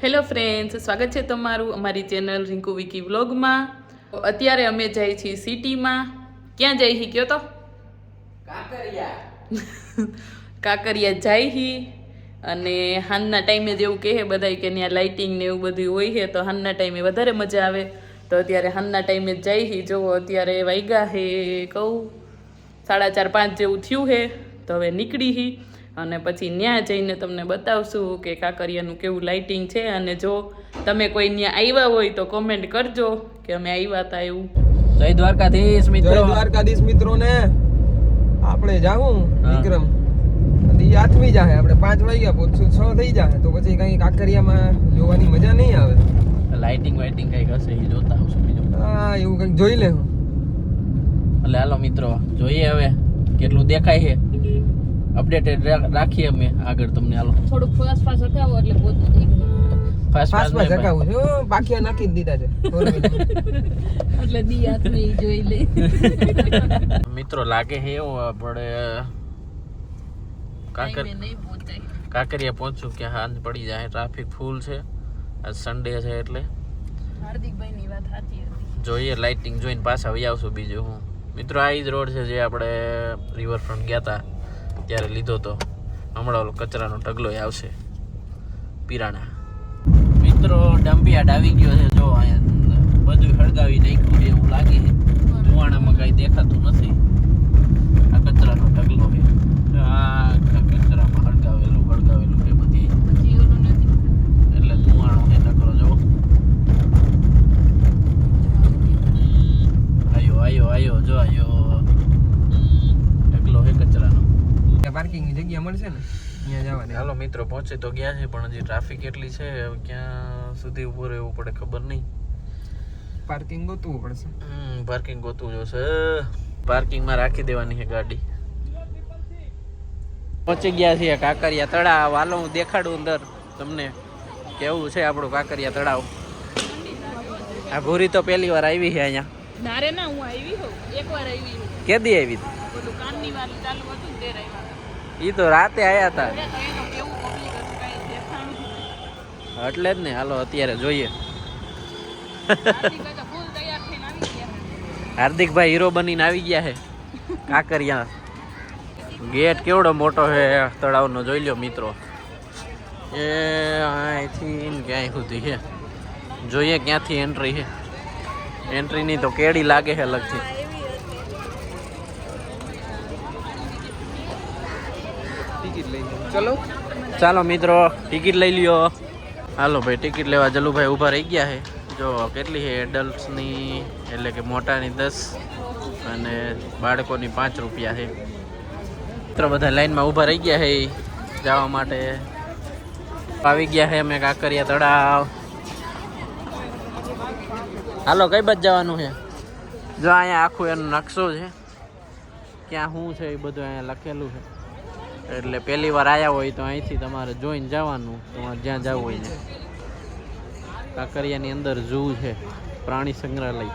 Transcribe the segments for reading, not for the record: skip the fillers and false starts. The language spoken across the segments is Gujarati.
હેલો ફ્રેન્ડ્સ, સ્વાગત છે તમારું અમારી ચેનલ રિંકુ વિકી વ્લોગમાં. અત્યારે અમે જઈએ છીએ સિટીમાં. ક્યાં જઈ હી કયો તો? કાંકરિયા જાય હી. અને હાંજના ટાઈમે જેવું કહે બધા કે ત્યાં લાઇટિંગ ને એવું બધું હોય છે, તો હાંજના ટાઈમે વધારે મજા આવે. તો અત્યારે હાંજના ટાઈમે જ જાય હી. જુઓ અત્યારે વાગ્યા હે કહું 4:30-5 જેવું થયું હે. તો હવે નીકળી હી અને પછી ત્યાં જઈને તમને બતાવશું કે કાંકરિયાનું કેવું લાઇટિંગ છે. અને જો તમે કોઈ ત્યાં આવ્યા હોય તો કોમેન્ટ કરજો કે અમે આવ્યા હતા એવું. જય દ્વારકાધીશ મિત્રો. જય દ્વારકાધીશ મિત્રોને. આપણે જાવું વિક્રમ દી આઠમી જાહે, આપણે 5 વાગ્યા પહોંચશું, 6 થઈ જાહે, તો પછી કઈ કાંકરિયામાં જોવાની મજા નહીં આવે. લાઇટિંગ વાઇટિંગ કઈક હશે એ જોતા આવશું બીજું. હા, એવું કઈક જોઈ લે હું. એટલે હાલો મિત્રો જોઈએ હવે કેટલું દેખાય છે. અપડેટેડ રાખીએ અમે આગળ તમને. હાલો થોડુંક ફાસ્ટ હકાવો એટલે પોતું ફાસ્ટમાં જગાવું છે. બાકીયા નાખી જ દીધા છે એટલે દી આત્મી જોઈ લે. મિત્રો લાગે છે એવું આપણે કાંકરિયા પહોંચું કે હાંજ પડી જાય. ટ્રાફિક ફૂલ છે, આજ સન્ડે છે એટલે. હાર્દિકભાઈની વાત સાચી હતી. જોઈએ લાઇટિંગ જોઈને પાછા આવી આવશું. બીજું હું મિત્રો આ જ રોડ છે જે આપણે રિવરફ્રન્ટ ગયા હતા ત્યારે લીધો તો. હમણાં ઓલો કચરાનો ઢગલો આવશે પીરાણા. મિત્રો ડંપિયાટ આવી ગયો છે. જો અહીંયા બધું સળગાવી નાખ્યું છે એવું લાગે છે. ધુવાણામાં કઈ દેખાતું નથી. આ કચરાનો ઢગલો છે. આ કચરામાં સળગાવેલું છે બધી, એટલે ધુવાણો છે નકરો. જો આયો જો આયો ઢગલો છે કચરાનો. પાર્કિંગની જગ્યા મળશે ને ત્યાં જવા દે. હાલો મિત્રો પહોંચી તો ગયા છે, પણ હજી ટ્રાફિક એટલી છે ક્યાં સુધી ઊભું રહેવું પડે ખબર નહીં. પાર્કિંગ ગોતવું પડશે. પાર્કિંગ ગોતવું જોશે. પાર્કિંગમાં રાખી દેવાની છે ગાડી. પહોંચી ગયા છીએ કાંકરિયા તળાવ. હાલો હું દેખાડું અંદર તમને કેવું છે આપણું કાંકરિયા તળાવ. આ ભૂરી તો પહેલી વાર આવી છે અહીંયા. નારે ના હું આવી હોઉં, એકવાર આવી હોઉં. કેદી આવી હતી? બધું કાનની વાલી ચાલુ હતું તે રહ્યા. ઈ તો રાતે આયા હતા એનું કેવું પબ્લિક હતું કાંઈ દેખાણું નથી. એટલે જ ને. હાલો અત્યારે જોઈએ. હાર્દિકભાઈ તો ફૂલ તૈયાર થઈને આવી ગયા. હાર્દિકભાઈ હીરો બનીને આવી ગયા છે કાંકરિયા. ગેટ કેવડો મોટો છે તળાવનો જોઈ લ્યો મિત્રો. એ અહીંથી ક્યાંય સુધી છે. જોઈએ ક્યાંથી એન્ટ્રી છે. એન્ટ્રીની તો કેડી લાગે છે અલગથી. ટિકિટ લઈ ચલો. ચાલો મિત્રો ટિકિટ લઈ લ્યો. હાલો ભાઈ ટિકિટ લેવા જલુભાઈ ઊભા રહી ગયા છે. જો કેટલી છે એડલ્ટ્સની એટલે કે મોટાની 10 અને બાળકોની 5 રૂપિયા છે. મિત્રો બધા લાઈનમાં ઊભા રહી ગયા છે જવા માટે. આવી ગયા છે અમે કાંકરિયા તળાવ. હાલો કઈ બાજુ જવાનું છે? જો અહીંયા આખું એનો નકશો છે, ક્યાં શું છે એ બધું અહીંયા લખેલું છે. એટલે પહેલી વાર આવ્યા હોય તો અહીંથી તમારે જોઈને જવાનું, તમારે જ્યાં જવું હોય ને. કાંકરિયાની અંદર ઝૂ છે, પ્રાણી સંગ્રહાલય,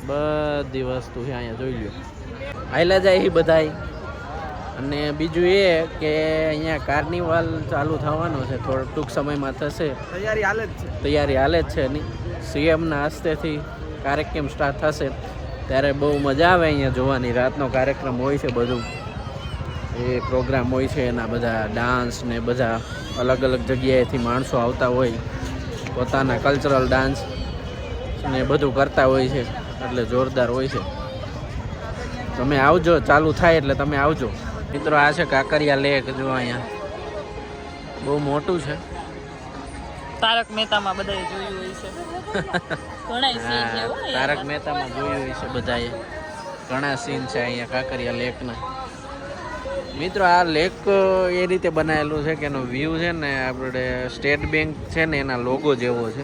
બધી વસ્તુ છે અહીંયા જોઈ લો. આયલા જાય એ બધાય. અને બીજું એ કે અહીંયા કાર્નિવલ ચાલુ થવાનો છે, થોડો ટૂંક સમયમાં થશે. તૈયારી હાલે જ છે એની. સીએમના હસ્તેથી કાર્યક્રમ સ્ટાર્ટ થશે ત્યારે બહુ મજા આવે અહીંયા જોવાની. રાતનો કાર્યક્રમ હોય છે, બધું એ પ્રોગ્રામ હોય છે એના બધા ડાન્સ ને બધા અલગ અલગ જગ્યાએથી માણસો આવતા હોય, પોતાના કલ્ચરલ ડાન્સ ને બધું કરતા હોય છે, એટલે જોરદાર હોય છે. તમે આવજો, ચાલુ થાય એટલે તમે આવજો મિત્રો. આ છે કાંકરિયા લેક. જો અહીંયા બહુ મોટું છે. તારક મહેતામાં બધાએ જોયું હોય છે. ઘણા સીન છે હો. તારક મહેતામાં જોયું હોય છે બધાએ. ઘણા સીન છે અહીંયા કાંકરિયા લેકના. મિત્રો આ લેક એ રીતે બનાવેલું છે કે એનો વ્યૂ છે ને આપણે સ્ટેટ બેંક છે ને એના લોગો જેવો છે.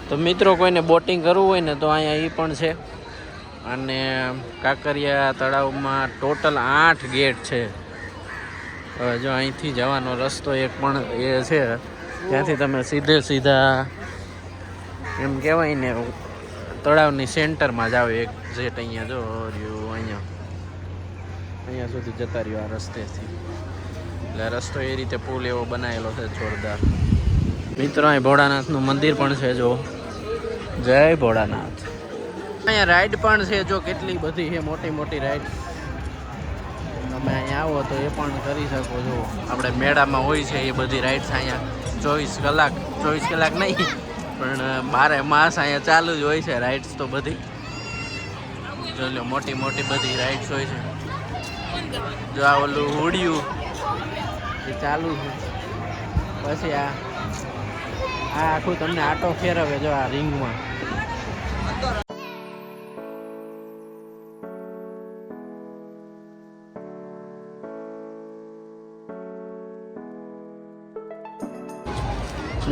તો મિત્રો કોઈને બોટિંગ કરવું હોય ને તો અહીંયા એ પણ છે. અને કાંકરિયા તળાવમાં ટોટલ 8 ગેટ છે. હવે જો અહીંથી જવાનો રસ્તો એક પણ એ છે, ત્યાંથી તમે સીધા એમ કહેવાય ને તળાવની સેન્ટરમાં જાઓ. એક જેટ અહીંયા જો રહ્યું, અહીંયા સુધી જતા રહ્યો આ રસ્તેથી. એટલે રસ્તો એ રીતે પુલ એવો બનાવેલો છે જોરદાર. મિત્રો અહીં ભોળાનાથનું મંદિર પણ છે. જો જય ભોળાનાથ. અહીંયા રાઈડ પણ છે. જો કેટલી બધી છે, મોટી મોટી રાઈડ. તમે અહીંયા આવો તો એ પણ કરી શકો છો. આપણે મેળામાં હોય છે એ બધી રાઈડ્સ અહીંયા 24 કલાક નહીં પણ 12 માસ અહીંયા ચાલુ જ હોય છે રાઈડ્સ તો બધી. જો લો મોટી મોટી બધી રાઈડ્સ હોય છે. જો આ ઓલું ઉડ્યું એ ચાલુ છે. પછી આ આખું તમને આટો ફેરવે જો આ રિંગમાં.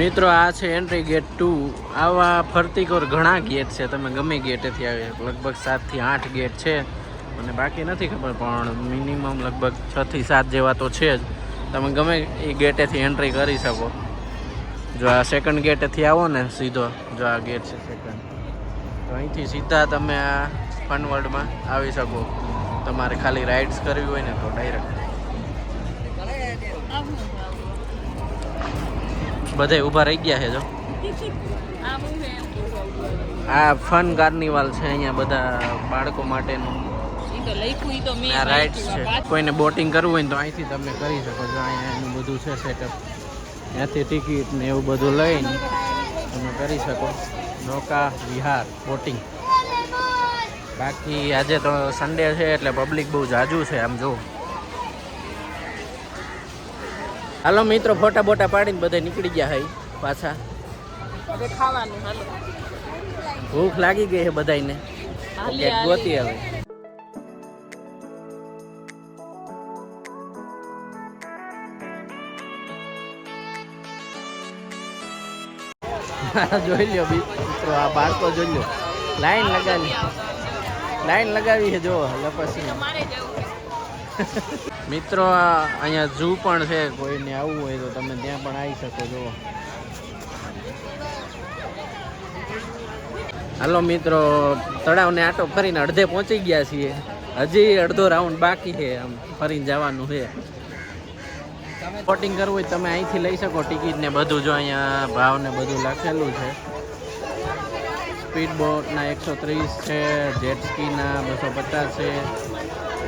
મિત્રો આ છે એન્ટ્રી ગેટ 2. આવા ફરતીકોર ઘણા ગેટ છે. તમે ગમે ગેટેથી આવે, લગભગ 7 થી 8 ગેટ છે અને બાકી નથી ખબર, પણ મિનિમમ લગભગ 6 થી 7 જેવા તો છે જ. તમે ગમે એ ગેટેથી એન્ટ્રી કરી શકો. જો આ સેકન્ડ ગેટેથી આવો ને સીધો, જો આ ગેટ છે સેકન્ડ, તો અહીંથી સીધા તમે આ ફન વર્લ્ડમાં આવી શકો. તમારે ખાલી રાઇડ્સ કરવી હોય ને તો ડાયરેક્ટ બધા ઊભા રહી ગયા છે. જો આ ફન કાર્નિવલ છે અહીંયા બધા બાળકો માટેનું આ રાઇડ્સ છે. કોઈને બોટિંગ કરવું હોય ને તો અહીંથી તમે કરી શકો છો. અહીંયા એનું બધું છે સેટઅપ. ત્યાંથી ટિકિટ ને એવું બધું લઈને તમે કરી શકો. નૌકા વિહાર બોટિંગ. બાકી આજે તો સન્ડે છે એટલે પબ્લિક બહુ જાજુ છે. આમ જો હાલો મિત્રો, ફોટા બોટા પાડીને બધા નીકળી ગયા હઈ પાછા. હવે ખાવાનું હાલો. ભૂખ લાગી ગઈ છે બધાને. ગોતી હવે જોઈ લ્યો મિત્રો, આ બાળકો જોઈ લ્યો લાઈન લગાવી છે. જો લપસી મિત્રો અહીંયા ઝૂ પણ છે. કોઈને આવવું હોય તો તમે ત્યાં પણ આવી શકો છો. હાલો મિત્રો, તળાવને આટો ફરીને અડધે પહોંચી ગયા છીએ. હજી અડધો રાઉન્ડ બાકી છે. આમ ફરીને જવાનું છે. બોટિંગ કરવું હોય તમે અહીંથી લઈ શકો ટિકિટ ને બધું. જો અહીંયા ભાવ ને બધું લખેલું છે. સ્પીડ બોટના 130 છે, જેટ સ્કીના 250 છે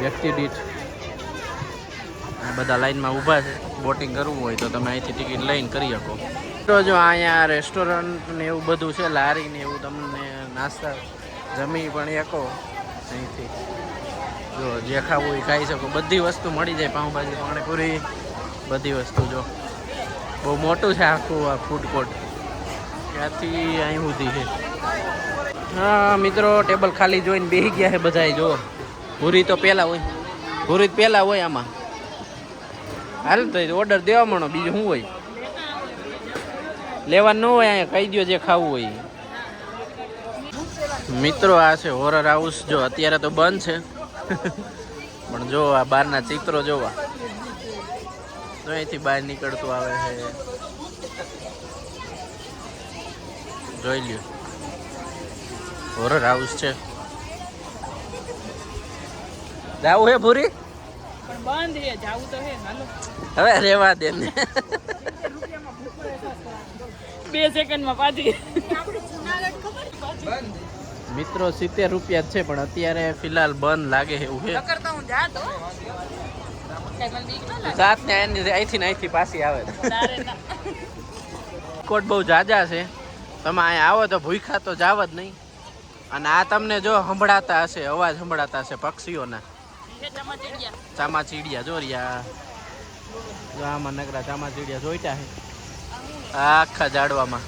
વ્યક્તિ દીઠ. આ બધા લાઈનમાં ઊભા છે. બોટિંગ કરવું હોય તો તમે અહીંથી ટિકિટ લઈને કરી શકો. તો જો અહીંયા રેસ્ટોરન્ટ ને એવું બધું છે, લારી ને એવું, તમને નાસ્તા જમી પણ શકો અહીંથી. જો જે ખાવું હોય ખાઈ શકો. બધી વસ્તુ મળી જાય. પાઉંભાજી, પાણીપુરી, બધી વસ્તુ. જો બહુ મોટું છે આખું આ ફૂડ કોર્ટ. ત્યાંથી અહીં સુધી છે. હા મિત્રો, ટેબલ ખાલી જોઈને બેસી ગયા છે બધાય. જો પૂરી તો પહેલાં હોય, પૂરી જ પહેલાં હોય આમાં. હાલ તો ઓર્ડર દેવા માંડો, બીજું શું હોય? લેવાનું ન હોય, અહીંયા કહી દો જે ખાવું હોય. મિત્રો આ છે હોરર હાઉસ. જો અત્યારે તો બંધ છે પણ જો આ બહારના ચિત્રો જોવા. તો અહીંથી બહાર નીકળતું આવે છે. જોઈ લ્યો, હોરર હાઉસ છે. જાવું હે ભૂરી? બંધ હે, જાવું તો હે. હાલો હવે રેવા દે ને. 2 સેકન્ડમાં પાછી. મિત્રો 70 રૂપિયા જ છે પણ અત્યારે ફિલહાલ બંધ લાગે છે એવું છે. સાત ને અહીંથી પાછી આવે. કોટ બહુ જાજા છે. તમે અહીંયા આવો તો ભૂખા તો જાવ જ નહીં. અને આ તમને જો સંભળાતા હશે, અવાજ સંભળાતા હશે પક્ષીઓના. ચામાચીડિયા જો રહ્યા. જો આમાં નકરા ચામાચીડિયા જોઈતા છે આખા ઝાડવામાં.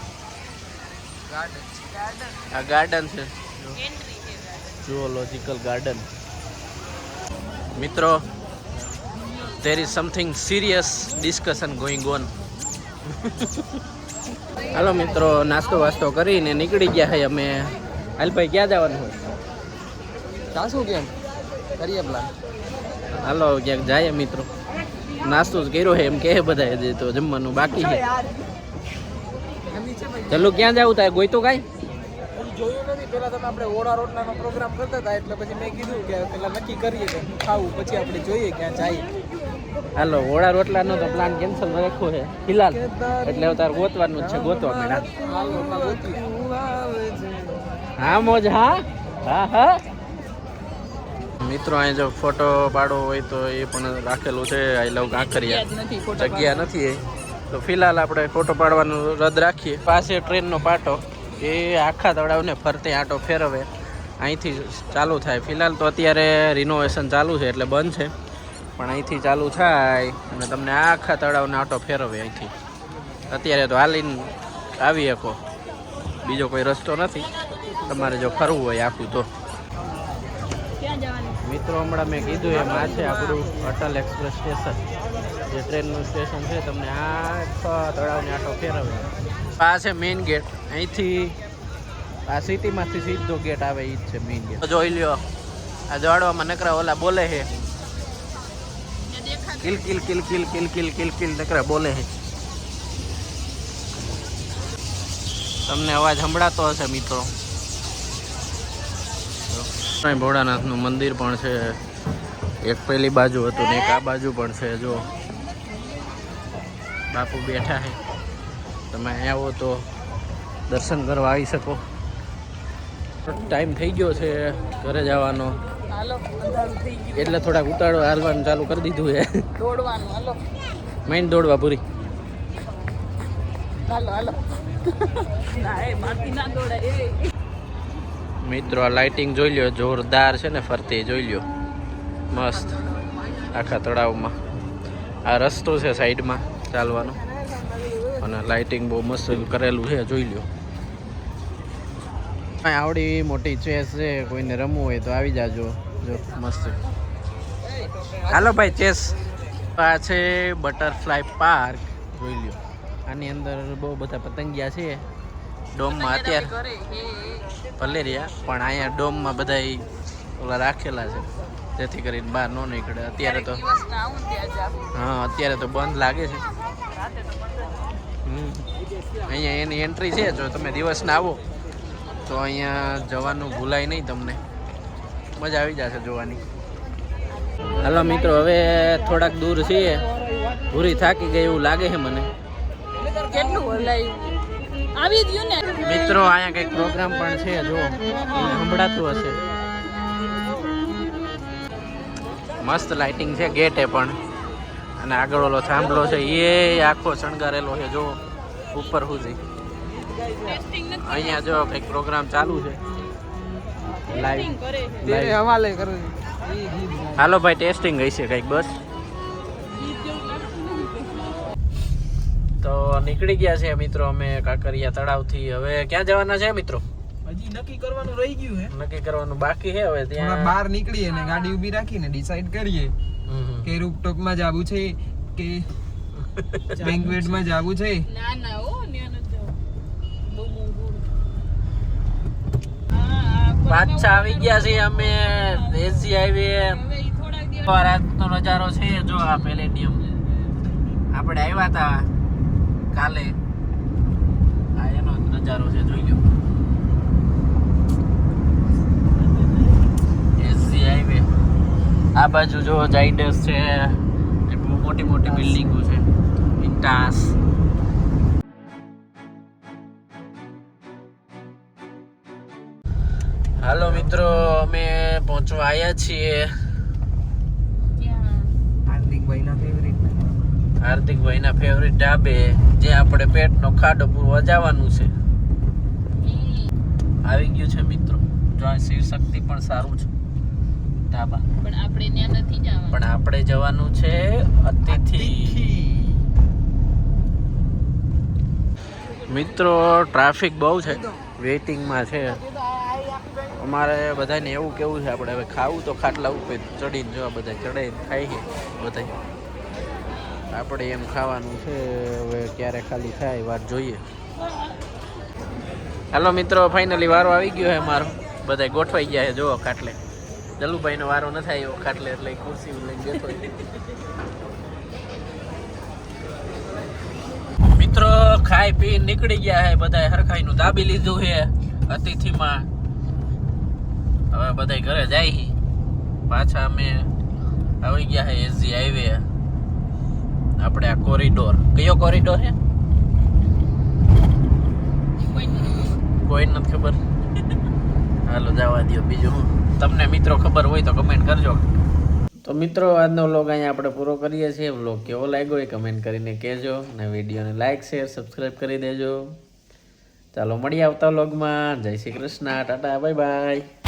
આ ગાર્ડન છે, ઝૂઓલોજિકલ ગાર્ડન. મિત્રો, there is something serious discussion going on. હાલો મિત્રો, નાસ્તો વાસ્તો કરીને નીકળી ગયા છે અમે. હાલભાઈ ક્યાં જવાનું હોય? જાશું કેમ કરીએ પ્લાન? હાલો ક્યાંક જાય મિત્રો. નાસ્તો જ કર્યો છે એમ કહે બધા. હજી તો જમવાનું બાકી છે. ચાલો ક્યાં જવું તારે? ગોઈ તો કાંઈ જોયું નથી. પેલા તમે આપણે ઓળા રોટલાનો પ્રોગ્રામ કરતા હતા એટલે પછી મેં કીધું કે પેલા નક્કી કરીએ કે ખાવું, પછી આપણે જોઈએ ક્યાં જઈએ. હાલો ઓળા રોટલાનો તો પ્લાન કેન્સલ રાખ્યો છે ફિલહાલ, એટલે હવે તારે ગોતવાનું જ છે, ગોતવા મેળા. હા મોજ, હા હા હા. મિત્રો અહીં જો ફોટો પાડવો હોય તો એ પણ રાખેલું છે, આઈ લવ કાંકરિયા. જગ્યા નથી તો ફિલહાલ આપણે ફોટો પાડવાનું રદ રાખીએ. પાસે ટ્રેનનો પાટો એ આખા તળાવને ફરતે આંટો ફેરવે, અહીંથી ચાલુ થાય. ફિલહાલ તો અત્યારે રિનોવેશન ચાલુ છે એટલે બંધ છે, પણ અહીંથી ચાલુ થાય અને તમને આખા તળાવને આંટો ફેરવે અહીંથી. અત્યારે તો હાલીને આવી શકો, બીજો કોઈ રસ્તો નથી તમારે જો ફરવું હોય આખું તો. મિત્રો હમણાં મેં કીધું એમ આ છે આપણું અટલ એક્સપ્રેસ સ્ટેશન, જે ટ્રેનનું સ્ટેશન છે. તમને આખા તળાવને આંટો ફેરવે. આ છે મેઇન ગેટ, અહીંથી આ સિટીમાંથી સીધો ગેટ આવે, એ જ છે મેઇન ગેટ. જોઈ લ્યો આ જોડવામાં નકરા ઓલા બોલે છે, kill kill kill kill kill kill kill kill નકરા બોલે છે. તમને અવાજ સંભળાતો હશે મિત્રો. ભોળાનાથનું મંદિર પણ છે, એક પેલી બાજુ હતું ને એક આ બાજુ પણ છે. જો બાપુ બેઠા છે, તમે આવો તો દર્શન કરવા આવી શકો. ટાઈમ થઈ ગયો છે ઘરે જવાનો, એટલે થોડાક ઉતાળો હાલવાનું ચાલુ કરી દીધું છે. દોડવાનું, હાલો મેઇન દોડવા પૂરી. હાલો હાલો. ના એ માથી ના દોડાય એ. મિત્રો આ લાઇટિંગ જોઈ લ્યો, જોરદાર છે ને ફરતી, જોઈ લ્યો મસ્ત આખા તળાવમાં. આ રસ્તો છે સાઈડમાં ચાલવાનો, અને લાઇટિંગ બહુ મસ્ત કરેલું છે, જોઈ લ્યો. આવડી મોટી ચેસ છે, કોઈને રમવું હોય તો આવી જાજો. જો મસ્ત. હાલો ભાઈ ચેસ. આ છે બટરફ્લાય પાર્ક, જોઈ લ્યો. આની અંદર બહુ બધા પતંગિયા છે ડોમમાં. અત્યારે ભલે રહ્યા, પણ અહીંયા ડોમમાં બધા ઓલા રાખેલા છે, જેથી કરીને બહાર ન નીકળે. અત્યારે તો હા, અત્યારે તો બંધ લાગે છે. અહીંયા એની એન્ટ્રી છે, જો તમે દિવસના આવો તો અહીંયા જવાનું ભૂલાય નહીં તમને, મજા આવી જશે જોવાની. હાલો મિત્રો, હવે થોડાક દૂર છીએ, પૂરી થાકી ગઈ એવું લાગે છે મને. કેટલું હલાયું આવી ગયું ને મિત્રો. અહીંયા કંઈક પ્રોગ્રામ પણ છે, જો સંભળાતું હશે. મસ્ત લાઇટિંગ છે ગેટે પણ, અને આગળ ઓલો થાંભલો છે એ આખો શણગારેલો છે, જો ઉપર સુધી. અહીંયા જો કંઈક પ્રોગ્રામ ચાલુ છે લાઈવ. હાલો ભાઈ, ટેસ્ટિંગ ગઈ છે કંઈક. બસ તો નીકળી ગયા છે મિત્રો અમે કાંકરિયા તળાવથી. હવે ક્યાં જવાના છે મિત્રો? હજી નક્કી કરવાનું રહી ગયું છે, નક્કી કરવાનું બાકી છે. હવે ત્યાં બહાર નીકળીએ ને ગાડી ઊભી રાખીને ડિસાઈડ કરીએ કે રૂપટોપમાં જાવું છે કે બેંકવેટમાં જાવું છે. ના ના ઓ ન્યા ન જાવ, બહુ મોંઘું. પાછા આવી ગયા છીએ અમે એસજી હાઈવે. રાતનો નજારો છે, જો આ પેલેડિયમ આપણે આવ્યા હતા કાલે, આ એનો નજારો છે, જોઈ લો. એસજી હાઈવે આ બાજુ જો જાઈડસ છે, મોટી મોટી બિલ્ડિંગો છે, ઇન્ટાસ. હાલો મિત્રો, અમે પહોંચવા આવ્યા છીએ હાર્દિકભાઈના ફેવરિટ ઢાબે, જે આપણે પેટનો ખાડો પૂરવા જવાનું છે. આવી ગયું છે મિત્રો. જો આ શિવ શક્તિ પણ સારું છે ઢાબા, પણ આપણે ત્યાં નથી જવાનું. પણ આપણે જવાનું છે અતિથિ. મિત્રો ટ્રાફિક બહુ છે, વેઇટિંગમાં છે. અમારે બધાને એવું કેવું છે, આપણે હવે ખાવું તો ખાટલા ઉપર ચડીને જો બધા ચડાઈને ખાઈ છે બધા. આપણે એમ ખાવાનું છે, હવે ક્યારે ખાલી થાય વાત જોઈએ. હાલો મિત્રો, ફાઇનલી વારો આવી ગયો છે મારો. બધા ગોઠવાઈ ગયા છે જો ખાટલે. જલુભાઈનો વારો ન થાય એવો ખાટલે, એટલે ખુરશી લઈને બેઠો. મિત્રો ખાઈ પી નીકળી ગયા છે બધા, હરખાઈનું દાબી લીધું છે અતિથિમાં. હવે બધા ઘરે જાય. પાછા અમે આવી ગયા છે એસજી હાઈવે. આપણે આ કોરિડોર, કયો કોરિડોર છે કોઈ નથી ખબર. હાલો જવા દો. બીજું હું તમને મિત્રો ખબર હોય તો કમેન્ટ કરજો. તો મિત્રો આજનો વ્લોગ અહીંયા આપણે પૂરો કરીએ છીએ. વ્લોગ કેવો લાગ્યો એ કમેન્ટ કરીને કહેજો અને વિડીયોને લાઈક શેર સબસ્ક્રાઈબ કરી દેજો. ચાલો મળીએ આવતા વ્લોગમાં. જય શ્રી કૃષ્ણ, ટાટા, બાય બાય.